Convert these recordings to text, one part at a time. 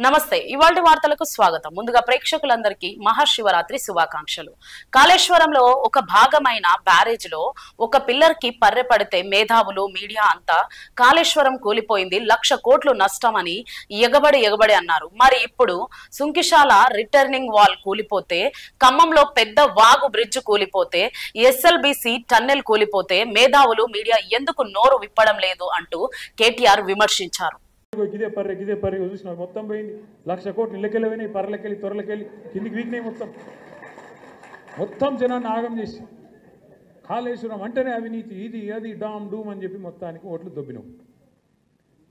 నమస్తే ఇవాల్టి వార్తలకు స్వాగతం. ముందుగా ప్రేక్షకులందరికీ మహాశివరాత్రి శుభాకాంక్షలు. కాళేశ్వరంలో ఒక భాగమైన బ్యారేజ్ లో ఒక పిల్లర్ కి పర్రె పడితే మేధావులు మీడియా అంతా కాళేశ్వరం కూలిపోయింది 1,00,000 కోట్లు నష్టమని ఎగబడి అన్నారు. మరి ఇప్పుడు సుంకిశాల రిటర్నింగ్ వాల్ కూలిపోతే, ఖమ్మంలో పెద్ద వాగు బ్రిడ్జ్ కూలిపోతే, ఎస్ఎల్బిసి టన్నెల్ కూలిపోతే మేధావులు మీడియా ఎందుకు నోరు విప్పడం లేదు అంటూ కేటీఆర్ విమర్శించారు. గిదే పర్రె చూసిన మొత్తం పోయింది. 1,00,000 కోట్లు ఇళ్ళకెళ్ళి పోయినాయి, పర్రెలకెళ్ళి త్వరలకెళ్ళి కిందికి వీక్నాయి. మొత్తం జనాన్ని ఆగం చేసి కాళేశ్వరం అంటేనే అవినీతి, ఇది అది డామ్ డూమ్ అని చెప్పి మొత్తానికి ఓట్లు దొబ్బినావు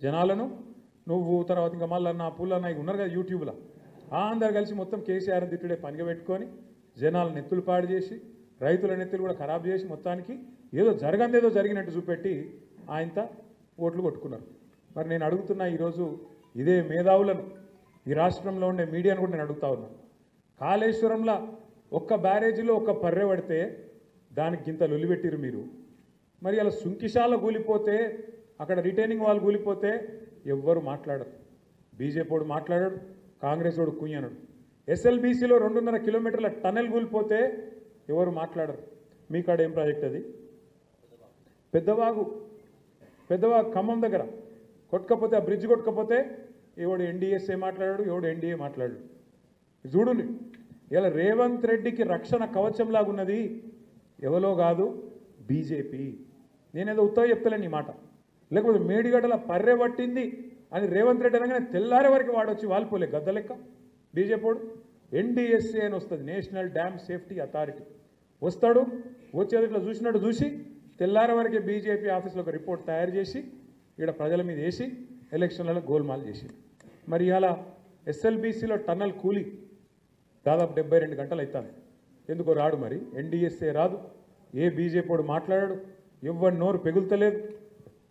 జనాలను. నువ్వు తర్వాత ఇంకా మళ్ళీ పుల్లన్న ఉన్నారు కదా యూట్యూబ్లో, అందరు కలిసి మొత్తం కేసీఆర్ తిట్టుడే పనిగా పెట్టుకొని జనాల నెత్తులు పాడు చేసి, రైతుల నెత్తులు కూడా ఖరాబ్ చేసి, మొత్తానికి ఏదో జరగందేదో జరిగినట్టు చూపెట్టి ఆయనతో ఓట్లు కొట్టుకున్నారు. మరి నేను అడుగుతున్నా, ఈరోజు ఇదే మేధావులను, ఈ రాష్ట్రంలో ఉండే మీడియాను కూడా నేను అడుగుతా ఉన్నా. కాళేశ్వరంలో ఒక్క బ్యారేజీలో ఒక్క పర్రె పడితే దానికి ఇంత లొల్లిపెట్టిరు మీరు. మరి అలా సుంకిశాల కూలిపోతే, అక్కడ రిటైనింగ్ వాల్ కూలిపోతే ఎవ్వరు మాట్లాడరు. బీజేపీ వాడు మాట్లాడాడు, కాంగ్రెస్ వాడు కుయ్యనడు. ఎస్ఎల్బీసీలో 2.5 కిలోమీటర్ల టన్నెల్ కూలిపోతే ఎవరు మాట్లాడరు. మీ కాడ ఏం ప్రాజెక్ట్ అది? పెద్దవాగు ఖమ్మం దగ్గర కొట్టకపోతే, ఆ బ్రిడ్జ్ కొట్టకపోతే ఎవడు ఎన్డీఎస్ఏ మాట్లాడాడు, ఎవడు ఎన్డీఏ మాట్లాడాడు. చూడండి, ఇలా రేవంత్ రెడ్డికి రక్షణ కవచంలాగున్నది ఎవరో కాదు, బీజేపీ. నేనేదో ఉత్తగా చెప్తలేను ఈ మాట. లేకపోతే మేడిగడ్డల పర్రె పట్టింది అని రేవంత్ రెడ్డి అనగానే తెల్లారే వరకు వాడొచ్చి వాలిపోలే గద్ద లెక్క బీజేపీ వాడు. ఎన్డీఎస్ఏ అని వస్తుంది, నేషనల్ డ్యామ్ సేఫ్టీ అథారిటీ. వస్తాడు, వచ్చేది ఇట్లా చూసినట్టు చూసి తెల్లారే వరకే బీజేపీ ఆఫీస్లో ఒక రిపోర్ట్ తయారు చేసి ఇక్కడ ప్రజల మీద వేసి ఎలక్షన్లలో గోల్మాల్ చేసి, మరి ఇలా ఎస్ఎల్బీసీలో టన్నల్ కూలి దాదాపు 72 గంటలు అవుతాను. ఎందుకో రాడు, మరి ఎన్డీఎస్ఏ రాదు, ఏ బీజేపీ వాడు మాట్లాడాడు, ఎవరి నోరు పెగులుతలేదు.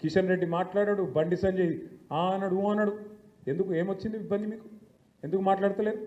కిషన్ రెడ్డి మాట్లాడాడు, బండి సంజయ్ అన్నాడు. ఎందుకు? ఏమొచ్చింది ఇబ్బంది మీకు? ఎందుకు మాట్లాడతలేరు?